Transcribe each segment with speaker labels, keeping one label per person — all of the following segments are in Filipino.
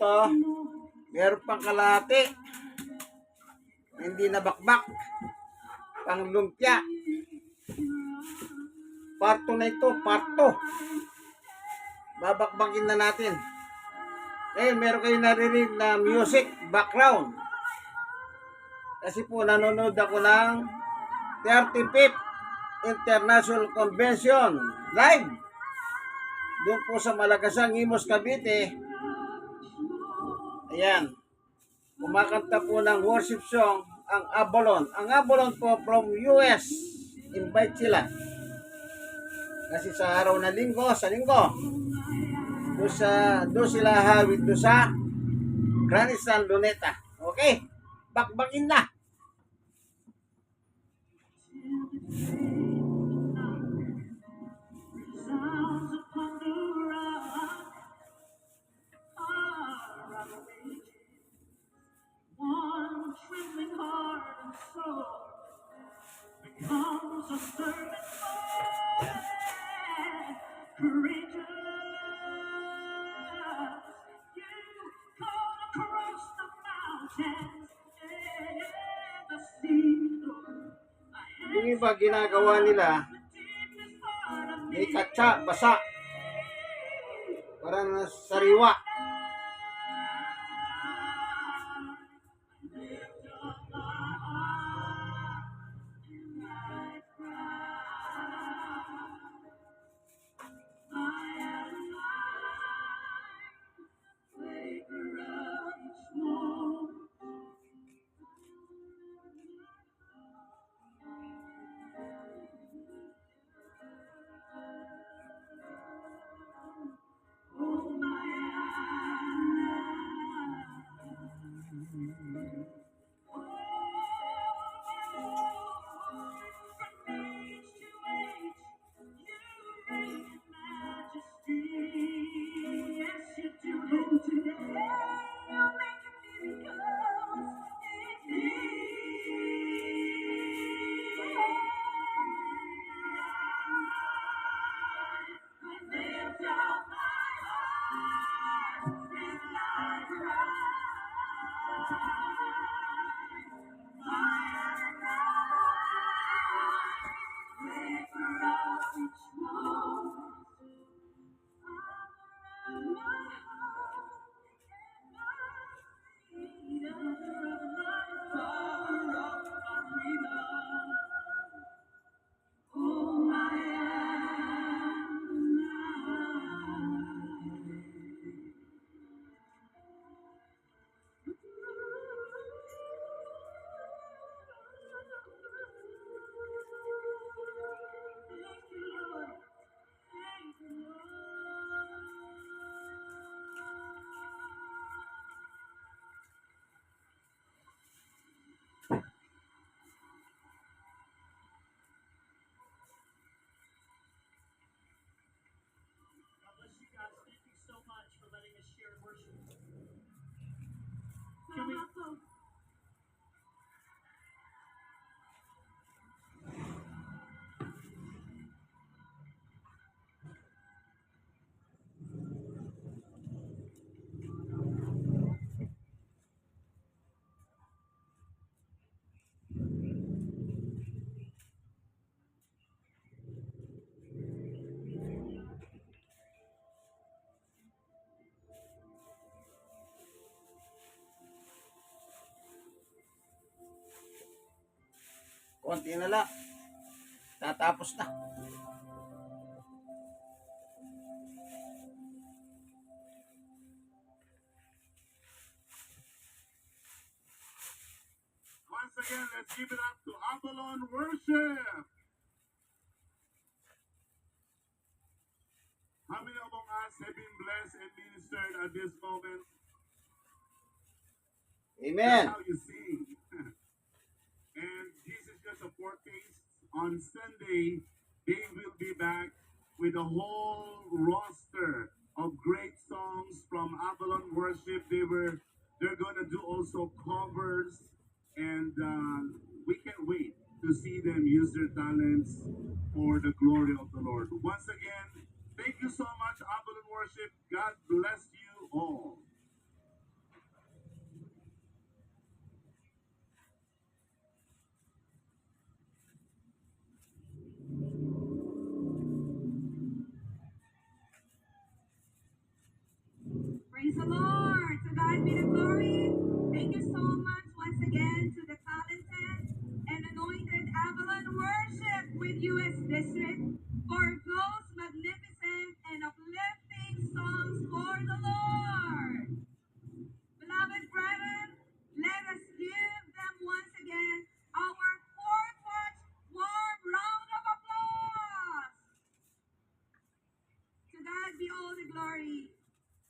Speaker 1: ito, meron pang kalahati. Hindi na bakbak. Pang lumpia. Parto na ito, parto. Babakbakin na natin. Eh, meron kayo narinig na music background. Kasi po nanonood ako ng 35th International Convention live. Doon po sa Malagasang, Imos, Cavite. Ayan. Kumakanta po ng worship song ang Avalon. Ang Avalon po from US. Invite sila. Kasi sa araw na linggo, sa linggo, doon sila hawid doon sa Granny San Luneta. Okay? Bakbakin na.
Speaker 2: One trembling heart and soul becomes a servant courageous. You come across the mountains and the sea.
Speaker 1: Yung iba ginagawa nila, may katsa, basa. Parang sariwa. Konti na lang. Tatapos na.
Speaker 3: Once again, let's give it up to Avalon Worship. How many among us have been blessed and ministered at this moment?
Speaker 1: Amen.
Speaker 3: That's how you sing. And this is just a foretaste. On Sunday, they will be back with a whole roster of great songs from Avalon Worship. They're gonna do also covers, and we can't wait to see them use their talents for the glory of the Lord. Once again, thank you so much, Avalon Worship. God bless you all.
Speaker 4: be all the glory.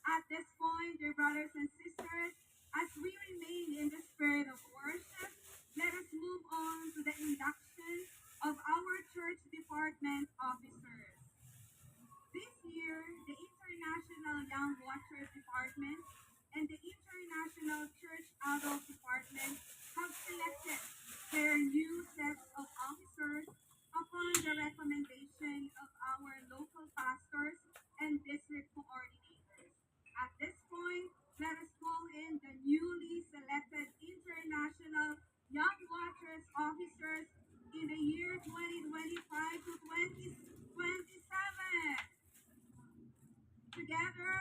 Speaker 4: At this point, dear brothers and sisters, as we remain in the spirit of worship, let us move on to the induction of our church department officers. This year, the International Young Watchers Department and the International Church Adult Department have selected their new sets of officers upon the recommendation of our local pastors and district coordinators. At this point, let us call in the newly selected International Young Watchers officers in the year 2025 to 2027 together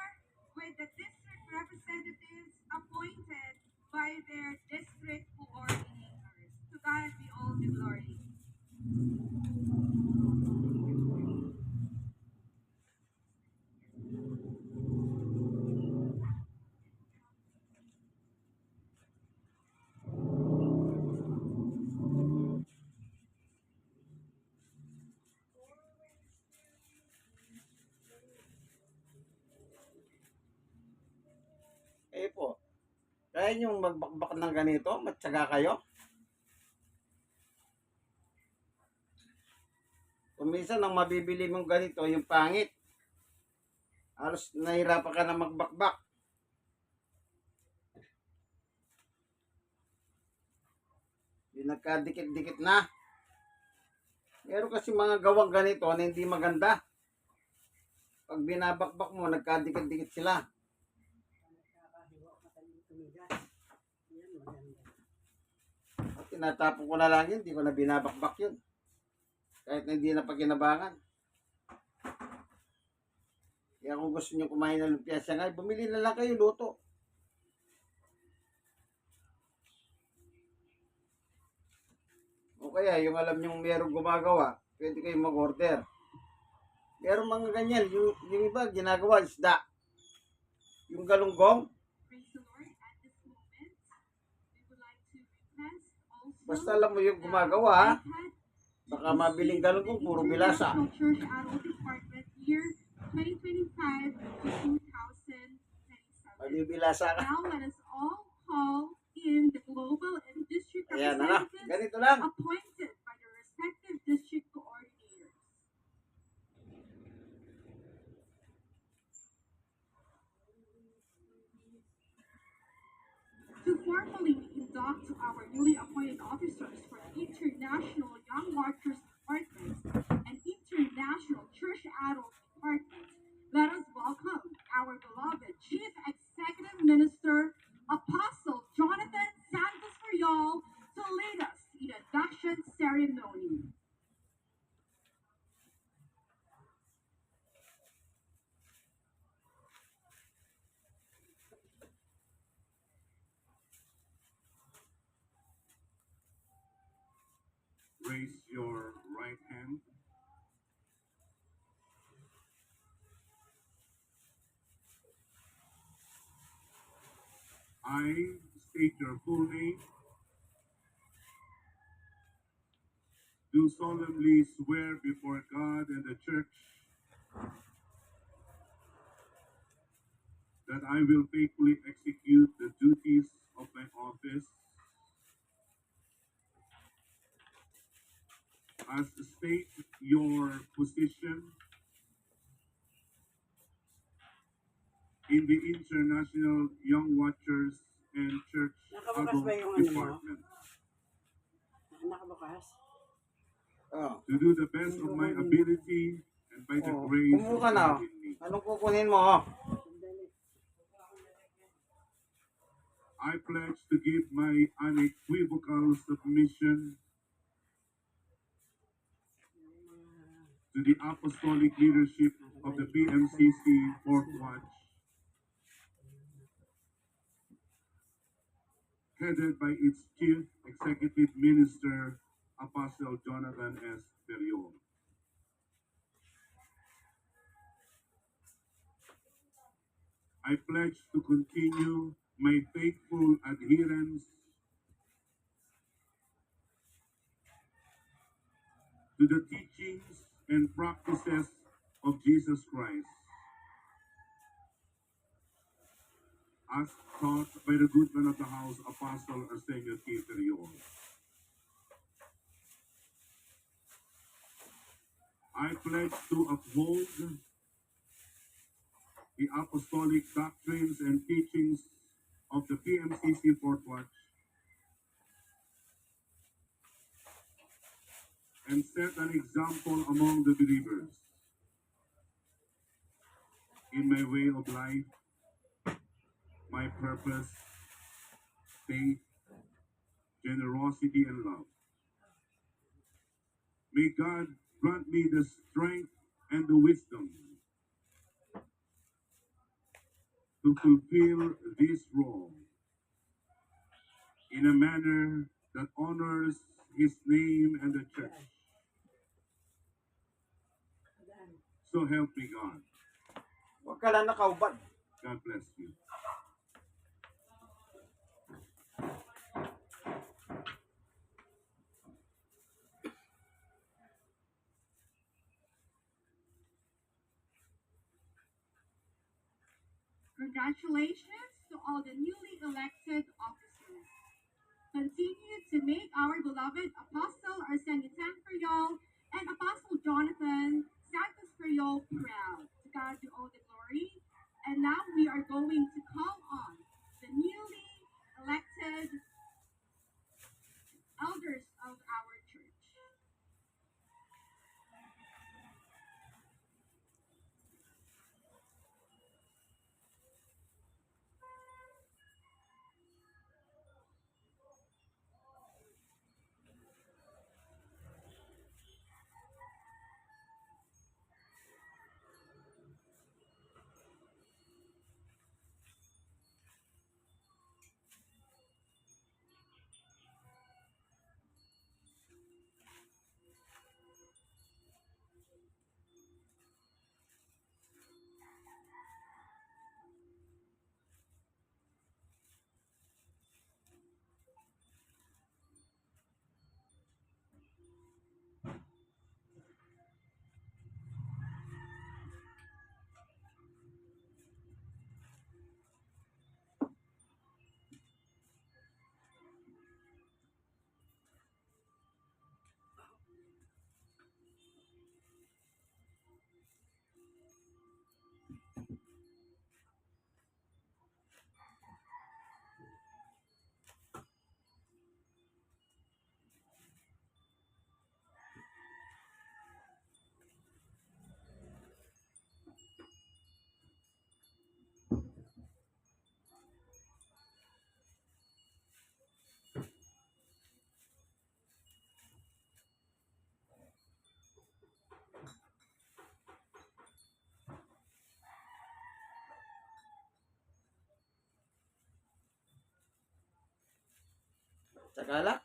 Speaker 4: with the district representatives appointed by their district coordinators. To God be all the glory.
Speaker 1: Eh po, kaya niyong magbakbak ng ganito? Matyaga kayo? Kung minsan ang mabibili mong ganito, yung pangit. Halos nahirapan ka na magbakbak. Yung nagkadikit-dikit na. Meron kasi mga gawang ganito na hindi maganda. Pag binabakbak mo, nagkadikit-dikit sila. At tinatapon ko na lang yun, hindi ko na binabakbak yun. Kahit na hindi na pagkinabangan. Kaya kung gusto nyo kumain ng lumpia Shanghai, bumili na lang kayo luto. O kaya, yung alam nyong merong gumagawa, pwede kayong mag-order. Meron mga ganyan, yung iba ginagawa isda. Yung galunggong,
Speaker 4: Praise the Lord. At this moment, we would like to request also
Speaker 1: basta alam mo yung gumagawa, ha?
Speaker 4: iPad
Speaker 1: Baka mabiling galunggong, puro bilasa.
Speaker 4: International Church Adult Department year 2025 to 2027.
Speaker 1: Mabibilasa ka.
Speaker 4: Now let us all call in the global and district
Speaker 1: Ayan na nga,
Speaker 4: representatives
Speaker 1: ganito lang.
Speaker 4: appointed by the respective district coordinators. To formally induct our newly appointed officers for the International Young Watchers Department and International Church Adult Department, let us welcome our beloved Chief Executive Minister, Apostle Jonathan Santos Friol, to lead us in the induction ceremony.
Speaker 3: Raise your right hand. I state your full name. Do solemnly swear before God and the church that I will faithfully execute the duties of my office as state your position in the International Young Watchers and Church
Speaker 5: Nakabukas
Speaker 3: Adult
Speaker 5: ba yung ano mo?
Speaker 3: Department
Speaker 5: Nakabukas?
Speaker 1: Oh.
Speaker 3: to do the best of my ability and by the
Speaker 1: Oh.
Speaker 3: grace
Speaker 1: Kumuha
Speaker 3: of
Speaker 1: ka na.
Speaker 3: God in me.
Speaker 1: Anong kukunin mo?
Speaker 3: I pledge to give my unequivocal submission to the apostolic leadership of the PMCC Fourth Watch, headed by its Chief Executive Minister, Apostle Jonathan S. Belion. I pledge to continue my faithful adherence to the teachings and practices of Jesus Christ, as taught by the good man of the house, Apostle Arsenio T. Ferriol. I pledge to uphold the apostolic doctrines and teachings of the PMCC Fourth Watch and set an example among the believers in my way of life, my purpose, faith, generosity, and love. May God grant me the strength and the wisdom to fulfill this role in a manner that honors His name and the church. So help me God.
Speaker 1: Huwag ka lang nakaubad.
Speaker 3: God bless you.
Speaker 4: Congratulations to all the newly elected officers. Continue to make our beloved Apostle Arsenio Tan Ferriol and Apostle Jonathan Santos Ferriol proud. To God be all the glory. And now we are going to call on the newly elected elders of our church.
Speaker 1: Tsaka lang.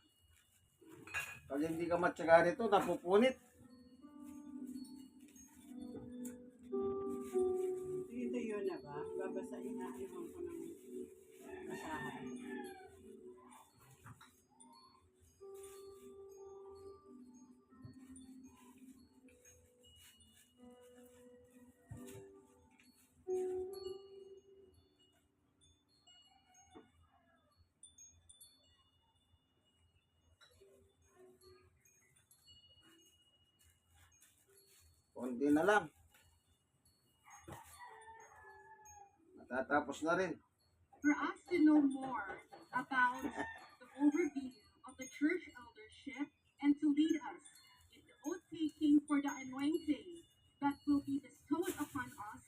Speaker 1: Pag hindi ka matyaga nito, napupunit.
Speaker 5: Ito yun na ba? Babasahin na yung ko ng basahan.
Speaker 1: Konti na lang. Matatapos na rin.
Speaker 4: For us to know more about the overview of the church eldership and to lead us in the oath-taking for the anointing that will be bestowed upon us,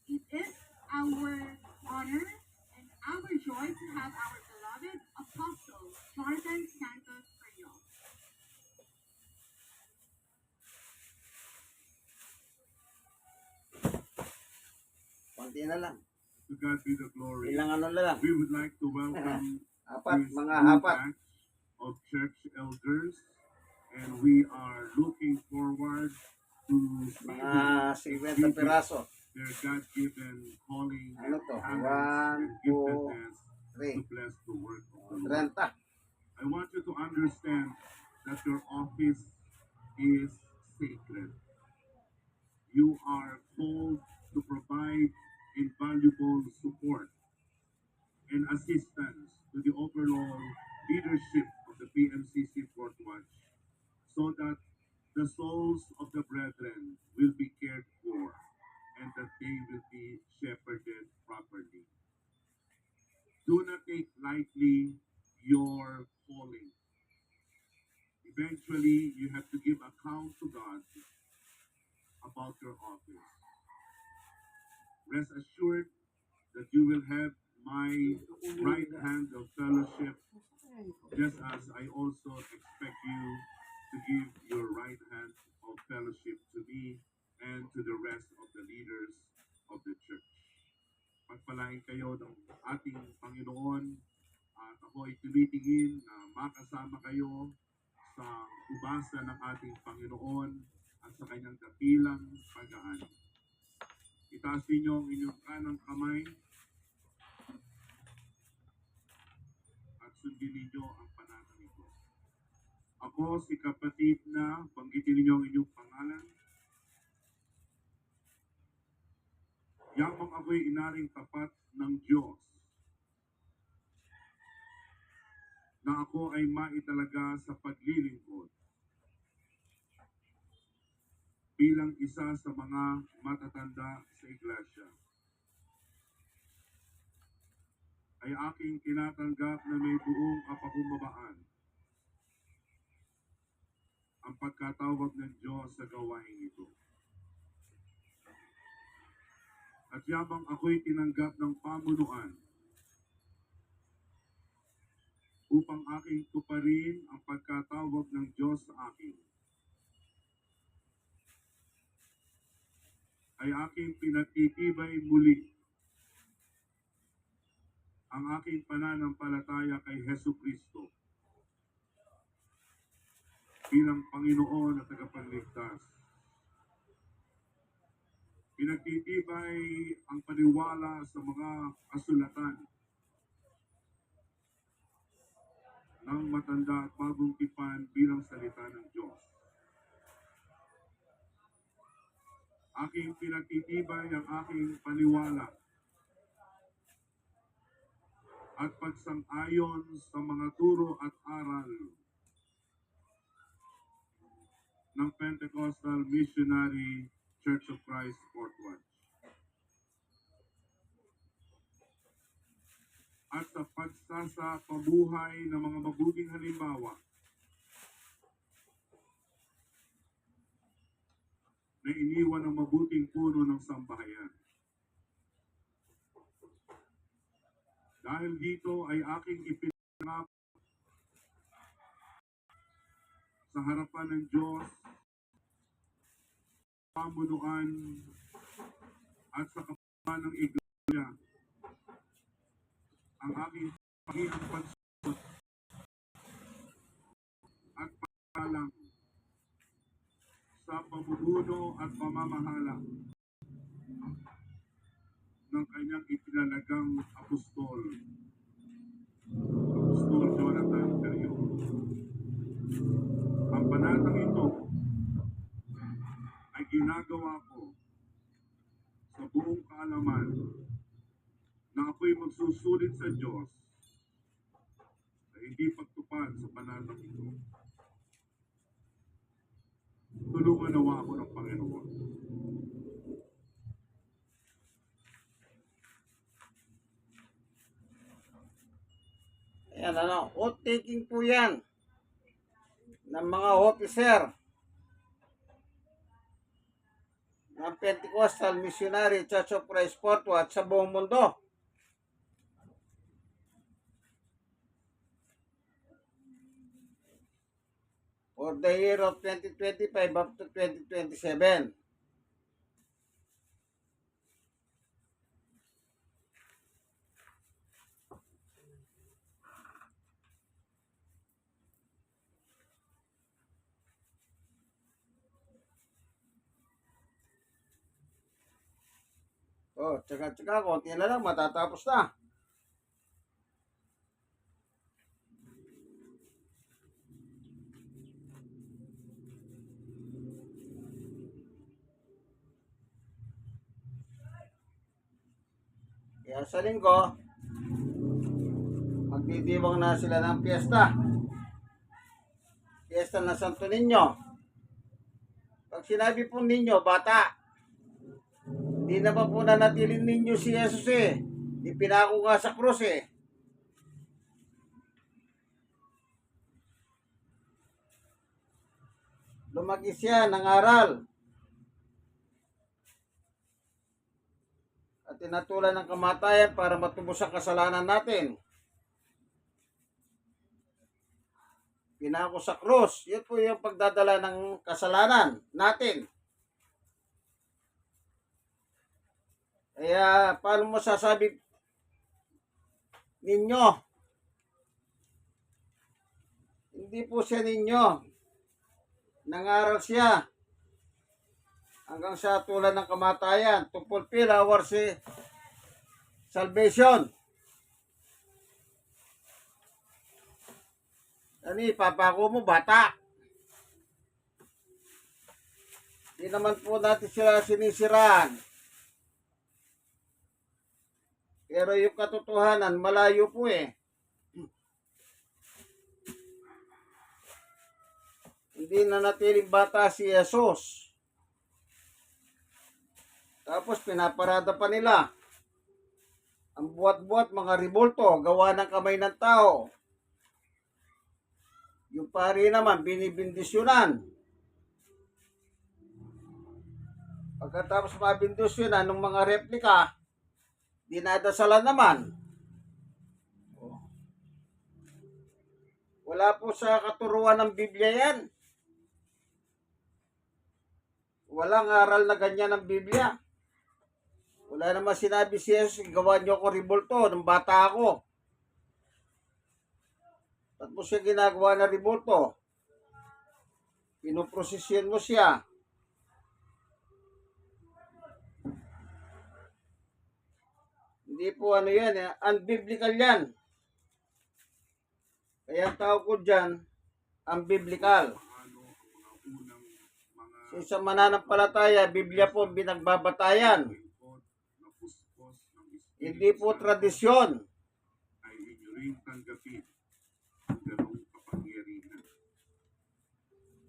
Speaker 4: it is our honor and our joy to have our beloved Apostle Jonathan Santos Ferriol.
Speaker 1: Konti na lang.
Speaker 3: To God be the glory.
Speaker 1: Ilang ano na lang.
Speaker 3: We would like to welcome
Speaker 1: Apat,
Speaker 3: this
Speaker 1: mga
Speaker 3: new
Speaker 1: apat.
Speaker 3: batch of church elders, and we are looking forward to
Speaker 1: Mga 50 piraso.
Speaker 3: their God-given calling
Speaker 1: Ano to?
Speaker 3: talents,
Speaker 1: 1,
Speaker 3: and
Speaker 1: 2,
Speaker 3: giftedness
Speaker 1: 3,
Speaker 3: to bless the work of the Lord.
Speaker 1: 30.
Speaker 3: I want you to understand that your office is sacred. You are called to provide invaluable support they will be shepherded properly. Do not take lightly your calling. Eventually, you have to give account to God about your office. Rest assured that you will have my right hand of fellowship, just as I also expect you to give your right hand of fellowship to me and to the rest of the leaders of the church. Pagpalain kayo ng ating Panginoon at ako ay tumitingin na makasama kayo sa ubasa ng ating Panginoon at sa kanyang dakilang pag-aani. Itaas ninyo ang inyong kanang kamay at sundin ninyo ang panatang ito. Ako si kapatid na, banggitin ninyo ang inyong pangalan. Yamang ako'y inaring tapat ng Diyos na ako ay maitalaga sa paglilingkod bilang isa sa mga matatanda sa iglesia. Ay aking tinatanggap na may buong kapakumbabaan ang pagkatawag ng Diyos sa gawain ito. At yamang ako'y tinanggap ng pamunuan upang aking tuparin ang pagkatawag ng Diyos sa akin, ay aking pinagtitibay muli ang aking pananampalataya kay Jesucristo bilang Panginoon at tagapagligtas. Pinagtitibay ang paniwala sa mga kasulatan ng matanda at bagong tipan bilang salita ng Diyos. Aking pinagtitibay ang aking paniwala at pagsang-ayon sa mga turo at aral ng Pentecostal Missionary Church of Christ, Fort Worth. At sa pagsasapabuhay ng mga mabuting halimbawa na iniwan ng mabuting puno ng sambahayan. Dahil dito ay aking ipinangako sa harapan ng Diyos, pamunuan at sa kapatid ng iglesia ang aking pagiging pagsunod at pagkalang sa pamumuno at pamamahala ng kanyang itinalagang apostol, Apostol Jonathan Perio. Ang panatang ito ay ginagawa ko sa buong kaalaman na ako'y magsusulit sa Diyos sa hindi pagtupad sa panatang ito. Tulungan nawa ako ng Panginoon.
Speaker 1: Ayan, oath taking po yan ng mga officer ng Pentecostal Missionary Church of Christ Fort Worth sa buong mundo. For the year of 2025 up to 2027. Oh, tsaka-tsaka, konti na lang, matatapos na. Kaya sa linggo, magdidiwang na sila ng piyesta. Piyesta na Santo Niño. Pag sinabi po ninyo, bata, Hindi naman po nanatiling ninyo si Jesus eh. Ipinako nga sa krus eh. Lumaki siya ng aral. At tinatulan ng kamatayan para matubos ang kasalanan natin. Pinako sa krus. Yun po yung pagdadala ng kasalanan natin. Kaya paano mo sasabi ninyo? Hindi po siya ninyo. Nangaral siya hanggang sa tulan ng kamatayan to fulfill our salvation. Ano ipapako mo, bata? Hindi naman po natin sila sinisiraan. Pero yung katotohanan, malayo po eh. Hindi na natiling bata si Jesus. Tapos pinaparada pa nila. Ang buhat-buhat mga ribulto, gawa ng kamay ng tao. Yung pari naman, binibindisyonan. Pagkatapos mabindisyonan ng mga replika, dinadasalan naman. Wala po sa katuruan ng Biblia yan. Walang aral na ganyan ng Biblia. Wala naman sinabi si Jesus, gawa niyo ako ribulto nung bata ako. At mo siya ginagawa na ribulto. Pinoprosesyon mo siya. Hindi po ano yan, unbiblical yan. Kaya ang tawag ko dyan, unbiblical. Sa mananampalataya, Biblia po binagbabatayan. Hindi po tradisyon.
Speaker 3: Ay inyo rin tanggapin ang ganong kapangyarihan.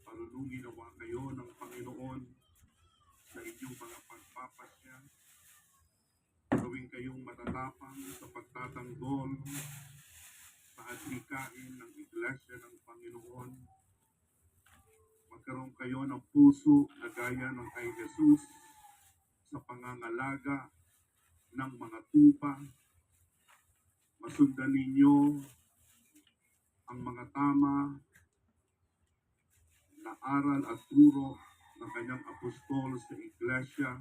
Speaker 3: Parunungin nawa kayo ng Panginoon sa inyong mga pagpapasya. Gawin kayong matatapang sa pagtatanggol sa adhikain ng Iglesia ng Panginoon. Magkaroon kayo ng puso na gaya ng kay Jesus sa pangangalaga ng mga tupa. Masundan ninyo ang mga tama na aral at turo ng kanyang apostol sa Iglesia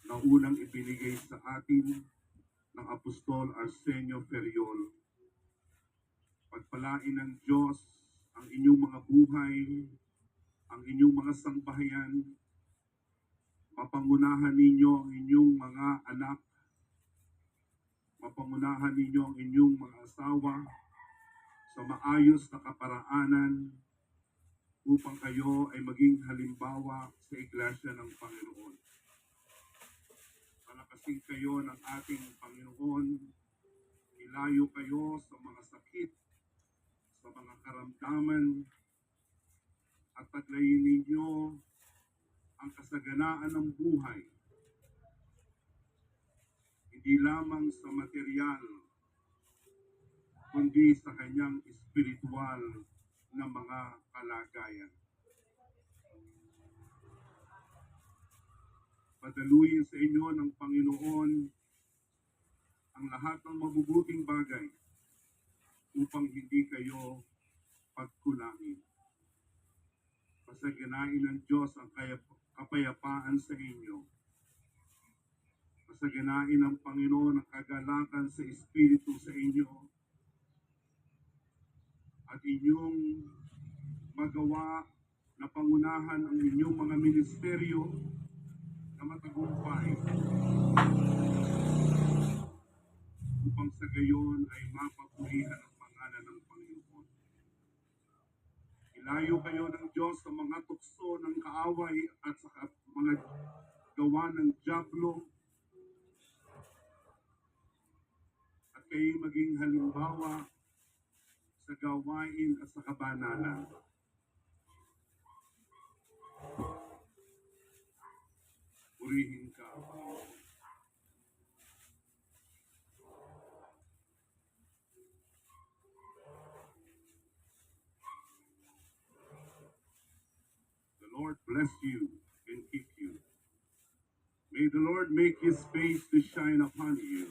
Speaker 3: na unang ibinigay sa atin ng apostol Arsenio Ferriol. Pagpalain ng Diyos ang inyong mga buhay, ang inyong mga sangbahayan, mapangunahan ninyo ang inyong mga anak, mapangunahan ninyo ang inyong mga asawa sa maayos na kaparaanan upang kayo ay maging halimbawa sa Iglesia ng Panginoon. Palakasin kayo ng ating Panginoon, ilayo kayo sa mga sakit, sa mga karamdaman, at taglayin ninyo ang kasaganaan ng buhay, hindi lamang sa material, kundi sa kanyang espiritual na mga kalagayan. Padaluyin sa inyo ng Panginoon ang lahat ng mabubuting bagay upang hindi kayo pagkulangin. Pasaganain ng Diyos ang kapayapaan sa inyo. Pasaganain ng Panginoon ang kagalakan sa Espiritu sa inyo at inyong magawa na pangunahan ang inyong mga ministeryo na matagumpay upang sa gayon ay mapapurihan ang pangalan ng Panginoon. Ilayo kayo ng Diyos sa mga tukso ng kaaway at sa mga gawa ng dyablo at kayo maging halimbawa sa gawain at sa kabanalan. Purihin ka, bless you and keep you. May the Lord make his face to shine upon you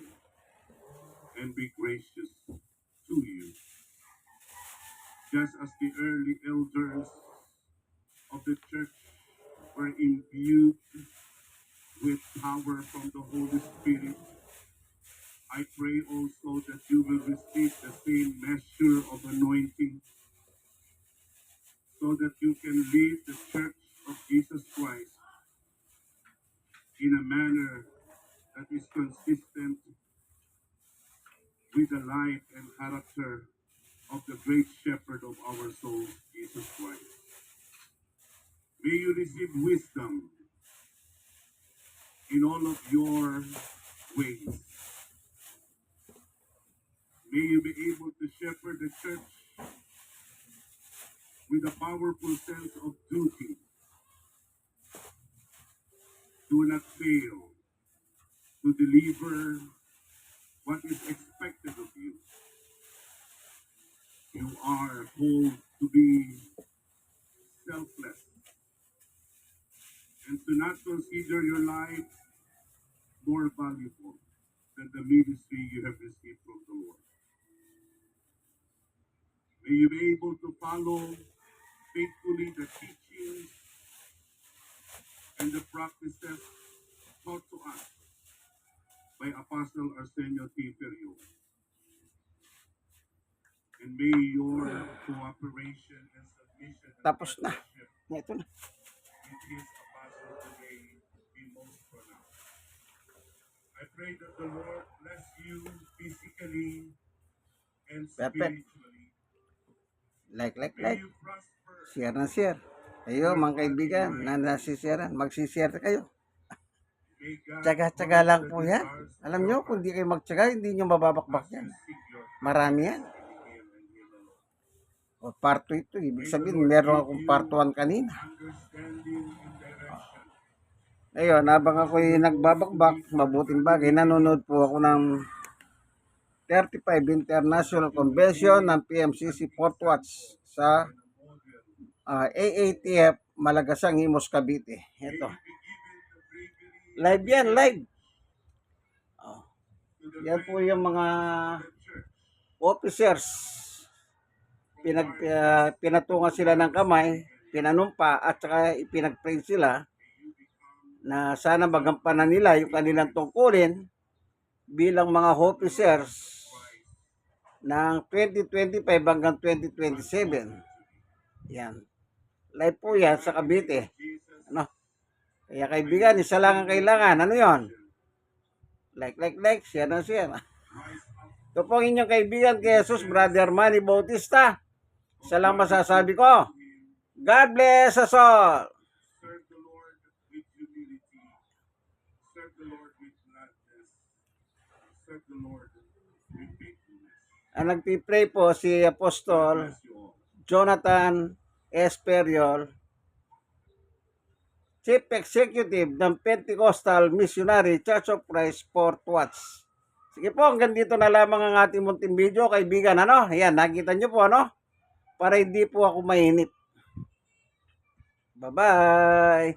Speaker 3: and be gracious to you. Just as the early elders of the church were imbued with power from the Holy Spirit, I pray also that you will receive the same measure of anointing so that you can lead the church of Jesus Christ in a manner that is consistent with the life and character of the great shepherd of our souls, Jesus Christ. May you receive wisdom in all of your ways. May you be able to shepherd the church with a powerful sense of duty. Do not fail to deliver what is expected of you. You are called to be selfless and to not consider your life more valuable than the ministry you have received from the Lord. May you be able to follow faithfully the teachings and the practices taught to us by Apostle Arsenio T. Perio. And may your cooperation and submission and
Speaker 1: Tapos na.
Speaker 3: partnership
Speaker 1: Ito na.
Speaker 3: with his apostle today be most pronounced. I pray that the Lord bless you physically and
Speaker 1: Perfect.
Speaker 3: spiritually.
Speaker 1: Like.
Speaker 3: May you prosper.
Speaker 1: Share na share. Kayo, mga kaibigan, na nasisiyaran, magsishare kayo.
Speaker 3: May God
Speaker 1: Tsaga-tsaga lang po
Speaker 3: grant the
Speaker 1: yan.
Speaker 3: desires of
Speaker 1: Alam
Speaker 3: your
Speaker 1: nyo,
Speaker 3: heart
Speaker 1: kung di kayo magtsaga, hindi nyo mababakbak
Speaker 3: as you
Speaker 1: yan.
Speaker 3: seek your
Speaker 1: Marami yan.
Speaker 3: Him and Him alone.
Speaker 1: O, part 2 ito. Ibig sabihin, meron akong part 1 kanina.
Speaker 3: Understanding and direction.
Speaker 1: Ngayon, habang ako'y nagbabakbak, mabuting bagay, nanonood po ako ng 35 International Convention ng PMCC Fort Watch sa AATF Malagasang Imos, Cavite. Ito. Live yan, live. Oh. Yan po yung mga officers. Pinatungan sila ng kamay, pinanumpa, at saka ipinag-pray sila na sana magampanan nila yung kanilang tungkulin bilang mga officers ng 2025 hanggang 2027. Yan. Live po yan sa Cavite. Ano? Kaya kaibigan, isa lang ang kailangan. Ano yon? Like, share na share. Ito po ang inyong kaibigan kay Jesus, Brother Manny Bautista. Isa lang masasabi ko. God bless us all.
Speaker 3: Serve the Lord with humility. Serve the Lord with gladness. Serve the Lord with faithfulness.
Speaker 1: Ang nagpipray po si Apostol
Speaker 3: Bless you all.
Speaker 1: Jonathan Esperiol, Chief Executive ng Pentecostal Missionary Church of Christ Fort Watch. Sige po, hanggang dito na lamang ang ating munting video, kaibigan. Ano? Ayan, nakita nyo po, ano? Para hindi po ako mainip. Bye-bye!